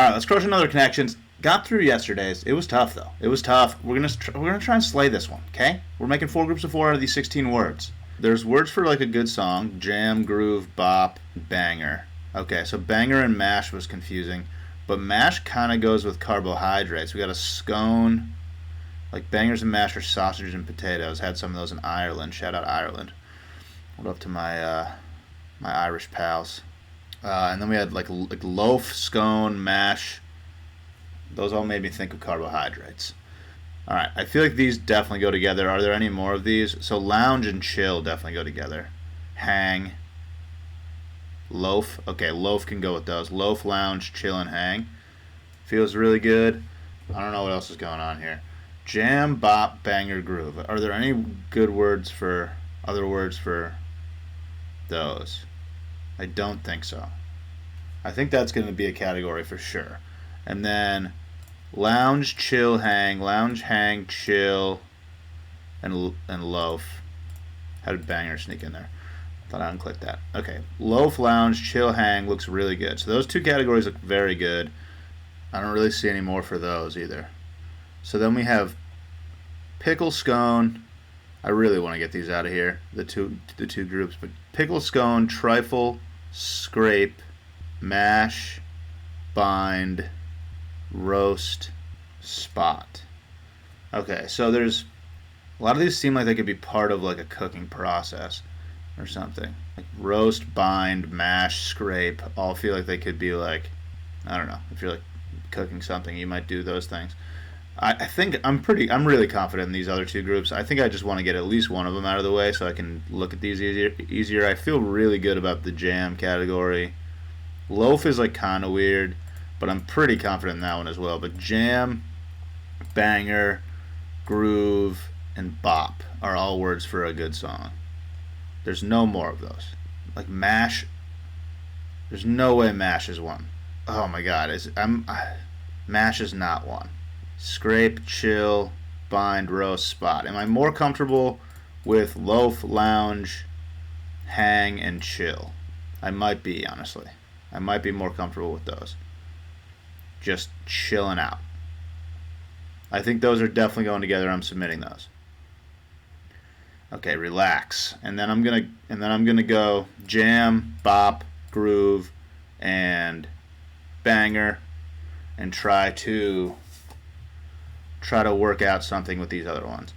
All right, let's crush another connections. Got through yesterday's. It was tough though. It was tough. We're gonna try and slay this one. Okay? We're making 4 groups of 4 out of these 16 words. There's words for like a good song: jam, groove, bop, banger. Okay, so banger and mash was confusing, but mash kind of goes with carbohydrates. We got a scone. Like bangers and mash are sausages and potatoes. Had some of those in Ireland. Shout out Ireland. What up to my my Irish pals. And then we had like loaf, scone, mash. Those all made me think of carbohydrates. All right, I feel like these definitely go together. Are there any more of these? So lounge and chill definitely go together. Hang. Loaf. Okay, loaf can go with those. Loaf, lounge, chill, and hang. Feels really good. I don't know what else is going on here. Jam, bop, banger, groove. Are there any good other words for those? I don't think so. I think that's going to be a category for sure. And then lounge, chill, hang, chill, and loaf. How did banger sneak in there? Thought I unclicked that. Okay, loaf, lounge, chill, hang looks really good. So those 2 categories look very good. I don't really see any more for those either. So then we have pickle, scone. I really want to get these out of here, the two groups. But pickle, scone, trifle, scrape, mash, bind, roast, spot. Okay, so there's a lot of these seem like they could be part of like a cooking process or something. Like roast, bind, mash, scrape, all feel like they could be like, I don't know, if you're like cooking something, you might do those things. I think I'm really confident in these other 2 groups. I think I just want to get at least one of them out of the way so I can look at these easier. I feel really good about the jam category. Loaf is like kind of weird, but I'm pretty confident in that one as well. But jam, banger, groove, and bop are all words for a good song. There's no more of those. Like mash, there's no way mash is one. Oh my god, mash is not one. Scrape, chill, bind, roast, spot. Am I more comfortable with loaf, lounge, hang, and chill? I might be, honestly. I might be more comfortable with those. Just chilling out. I think those are definitely going together. I'm submitting those. Okay, relax. And then I'm gonna go jam, bop, groove, and banger, and try to work out something with these other ones.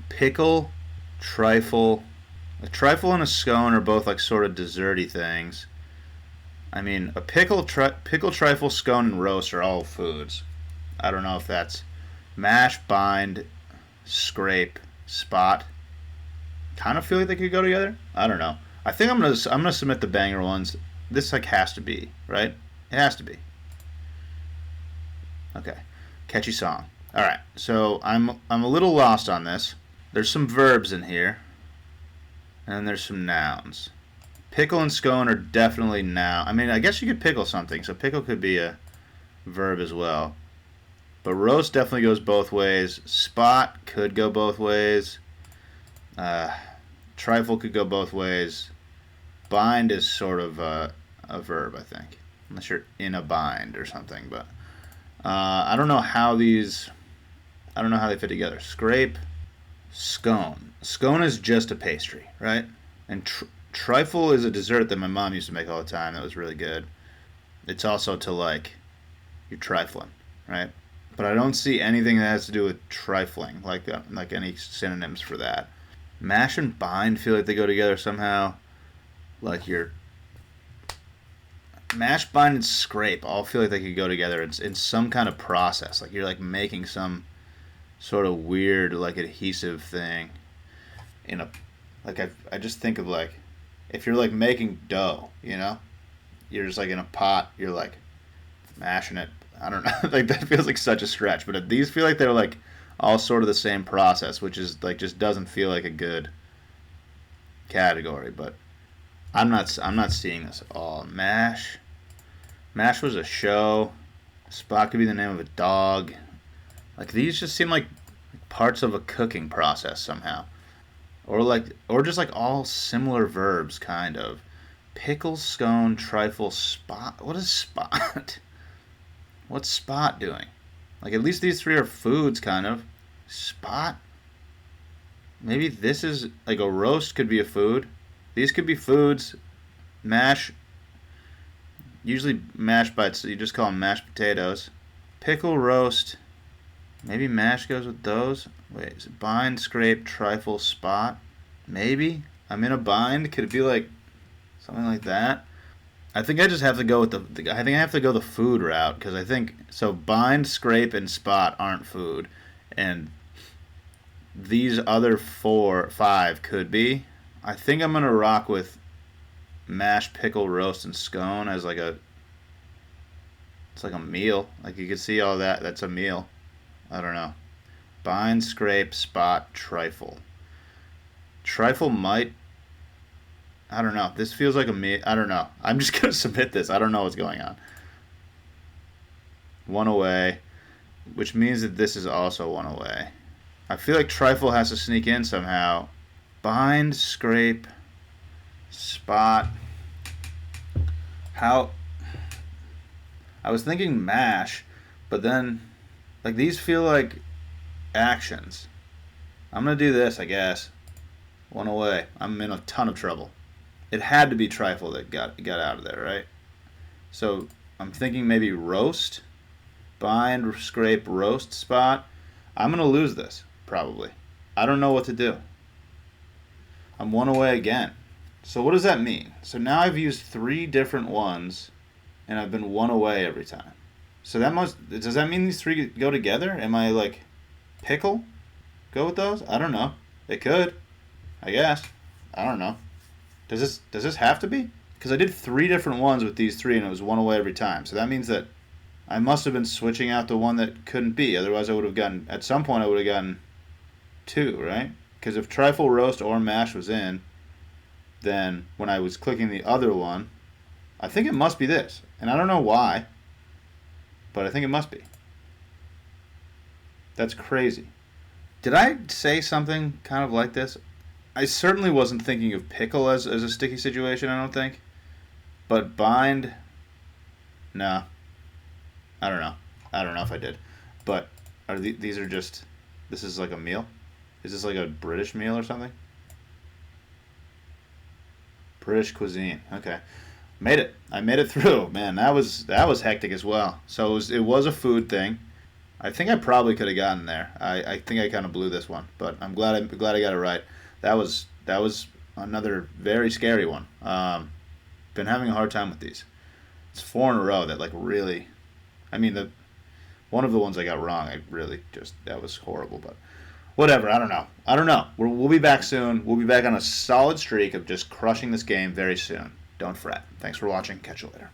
Pickle, trifle. A trifle and a scone are both like sort of desserty things. I mean, a pickle, trifle, scone, and roast are all foods. I don't know if that's mash, bind, scrape, spot. Kind of feel like they could go together. I don't know. I think I'm gonna submit the banger ones. This like has to be, right? It has to be. Okay. Catchy song. All right. So I'm a little lost on this. There's some verbs in here, and then there's some nouns. Pickle and scone are definitely noun. I mean, I guess you could pickle something, so pickle could be a verb as well. But roast definitely goes both ways. Spot could go both ways. Trifle could go both ways. Bind is sort of a verb, I think, unless you're in a bind or something. But I don't know how they fit together. Scrape, scone. Scone is just a pastry, right? And trifle is a dessert that my mom used to make all the time. That was really good. It's also to like, you're trifling, right? But I don't see anything that has to do with trifling, like any synonyms for that. Mash and bind feel like they go together somehow. Like mash, bind, and scrape all feel like they could go together in some kind of process. Like you're like making some sort of weird like adhesive thing I just think of like if you're like making dough, you know, you're just like in a pot, you're like mashing it. I don't know, like that feels like such a stretch. But these feel like they're like all sort of the same process, which is like just doesn't feel like a good category. But I'm not seeing this at all. Mash was a show. Spot could be the name of a dog. Like these just seem like parts of a cooking process somehow. Or just like all similar verbs kind of. Pickle, scone, trifle, spot. What is spot? What's spot doing? Like, at least these three are foods, kind of. Spot? Maybe this is, like, a roast could be a food. These could be foods. Mash. Usually mashed bites, you just call them mashed potatoes. Pickle, roast. Maybe mash goes with those. Wait, is it bind, scrape, trifle, spot? Maybe? I'm in a bind? Could it be like something like that? I think I just have to go with I think I have to go the food route, because I think so. Bind, scrape, and spot aren't food, and these other 5 could be. I think I'm gonna rock with mash, pickle, roast, and scone as like a. It's like a meal. Like, you can see all that. That's a meal. I don't know. Bind, scrape, spot, trifle. Trifle might. I don't know. This feels like a meal. I don't know. I'm just going to submit this. I don't know what's going on. 1 away, which means that this is also 1 away. I feel like trifle has to sneak in somehow. Bind, scrape, spot. How? I was thinking mash, but then, like, these feel like actions. I'm going to do this, I guess. 1 away. I'm in a ton of trouble. It had to be trifle that got out of there, right? So I'm thinking maybe roast. Bind, scrape, roast, spot. I'm going to lose this, probably. I don't know what to do. I'm 1 away again. So what does that mean? So now I've used 3 different ones, and I've been 1 away every time. So does that mean these 3 go together? Am I like pickle? Go with those? I don't know. It could. I guess. I don't know. Does this have to be? Because I did 3 different ones with these 3, and it was 1 away every time. So that means that I must have been switching out the one that couldn't be. Otherwise, at some point, I would have gotten 2, right? Because if trifle, roast, or mash was in, then when I was clicking the other one, I think it must be this. And I don't know why, but I think it must be. That's crazy. Did I say something kind of like this? I certainly wasn't thinking of pickle as a sticky situation, I don't think. But bind, no. I don't know. I don't know if I did. But these are just, this is like a meal? Is this like a British meal or something? British cuisine. Okay. Made it. I made it through. Man, that was hectic as well. So it was a food thing. I think I probably could have gotten there. I think I kind of blew this one, but I'm glad I got it right. That was another very scary one. Been having a hard time with these. It's 4 in a row that, like, really. I mean, one of the ones I got wrong, that was horrible. But whatever. I don't know. We'll be back soon. We'll be back on a solid streak of just crushing this game very soon. Don't fret. Thanks for watching. Catch you later.